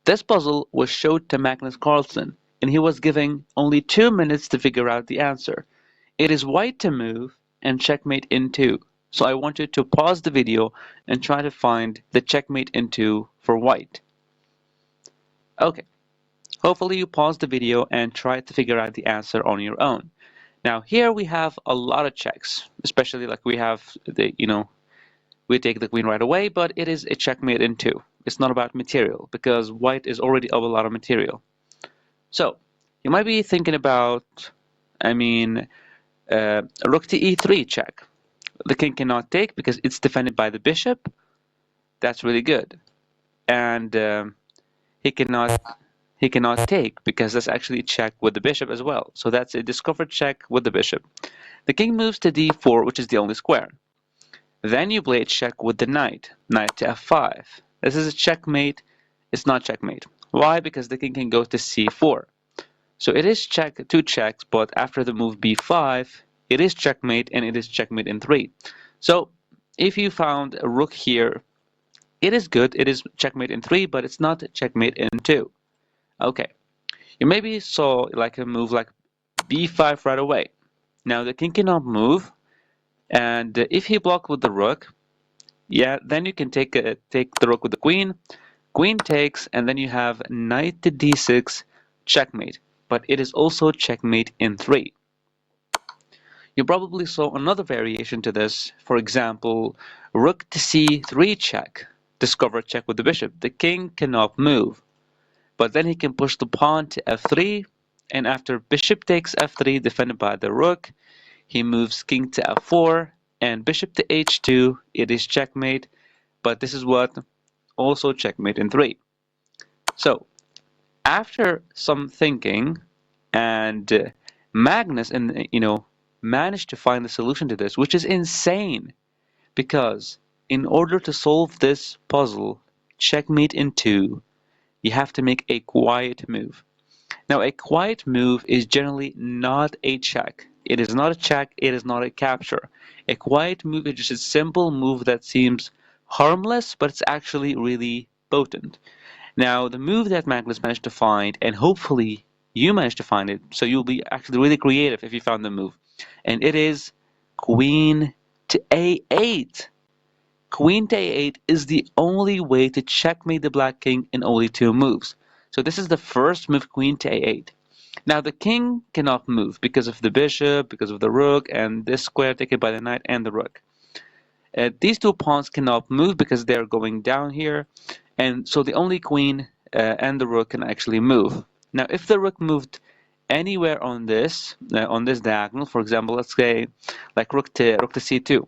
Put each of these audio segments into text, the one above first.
This puzzle was showed to Magnus Carlsen, and he was given only 2 minutes to figure out the answer. It is white to move and checkmate in 2. So I want you to pause the video and try to find the checkmate in 2 for white. Okay, hopefully you pause the video and try to figure out the answer on your own. Now here we have a lot of checks, especially like we have the, we take the queen right away, but it is a checkmate in 2. It's not about material because white is already of a lot of material. So you might be thinking about, rook to e3 check. The king cannot take because it's defended by the bishop. That's really good. And he cannot take because that's actually a check with the bishop as well. So that's a discovered check with the bishop. The king moves to d4, which is the only square. Then you play a check with the knight, knight to f5. This is a checkmate. It's not checkmate. Why? Because the king can go to c4. So it is two checks, but after the move b5, it is checkmate and it is checkmate in 3. So if you found a rook here, it is good. It is checkmate in 3, but it's not checkmate in 2. Okay. You maybe saw like a move like b5 right away. Now the king cannot move, and if he blocked with the rook, yeah, then you can take the rook with the queen. Queen takes, and then you have knight to d6, checkmate. But it is also checkmate in 3. You probably saw another variation to this. For example, rook to c3 check. Discover check with the bishop. The king cannot move, but then he can push the pawn to f3, and after bishop takes f3 defended by the rook, he moves king to f4 and bishop to h2. It is checkmate, but this is what also checkmate in 3. So after some thinking, and Magnus managed to find the solution to this, which is insane, because in order to solve this puzzle, checkmate in 2, you have to make a quiet move. Now, a quiet move is generally not a check. It is not a check, it is not a capture. A quiet move is just a simple move that seems harmless, but it's actually really potent. Now, the move that Magnus managed to find, and hopefully you managed to find it, so you'll be actually really creative if you found the move, and it is queen to a8. Queen to a8 is the only way to checkmate the black king in only 2 moves. So this is the first move, queen to a8. Now the king cannot move because of the bishop, because of the rook, and this square taken by the knight and the rook. These 2 pawns cannot move because they're going down here, and so the only queen and the rook can actually move. Now if the rook moved anywhere on this diagonal, for example, let's say like rook to c2.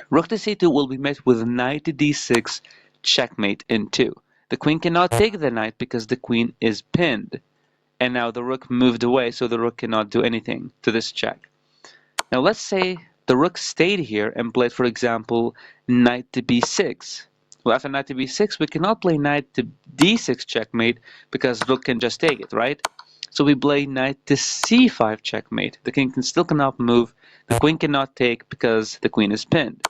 Rook to c2 will be met with knight to d6, checkmate in 2. The queen cannot take the knight because the queen is pinned. And now the rook moved away, so the rook cannot do anything to this check. Now let's say the rook stayed here and played, for example, knight to b6. Well, after knight to b6, we cannot play knight to d6 checkmate because rook can just take it, right? So we play knight to c5 checkmate. The king still cannot move. The queen cannot take because the queen is pinned.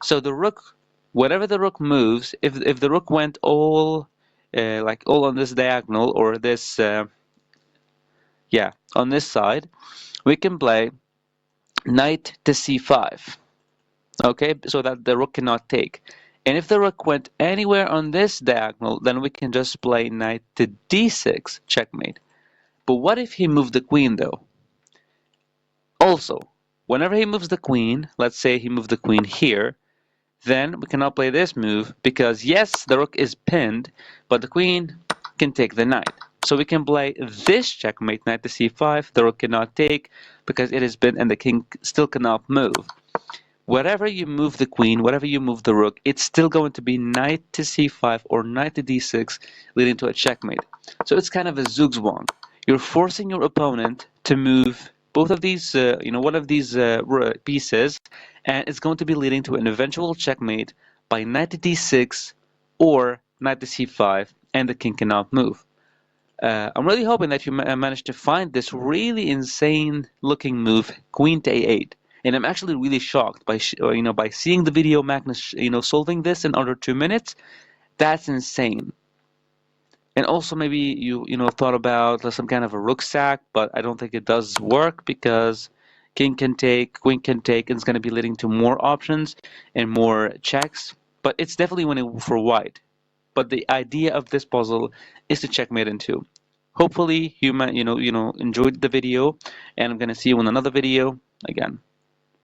So the rook, whenever the rook moves, if the rook went all on this diagonal or this, on this side, we can play knight to c5. Okay, so that the rook cannot take. And if the rook went anywhere on this diagonal, then we can just play knight to d6 checkmate. But what if he moved the queen though? Also, whenever he moves the queen, let's say he moved the queen here, then we cannot play this move because yes, the rook is pinned, but the queen can take the knight. So we can play this checkmate, knight to c5. The rook cannot take because it is pinned and the king still cannot move. Wherever you move the queen, wherever you move the rook, it's still going to be knight to c5 or knight to d6, leading to a checkmate. So it's kind of a zugzwang. You're forcing your opponent to move both of these, one of these pieces, and it's going to be leading to an eventual checkmate by knight to d6 or knight to c5, and the king cannot move. I'm really hoping that you managed to find this really insane looking move, queen to a8. And I'm actually really shocked by by seeing the video Magnus solving this in under 2 minutes. That's insane. And also maybe you thought about some kind of a rucksack, but I don't think it does work because king can take, queen can take, and it's going to be leading to more options and more checks. But it's definitely winning for white. But the idea of this puzzle is to checkmate in two. Hopefully you enjoyed the video, and I'm going to see you in another video again.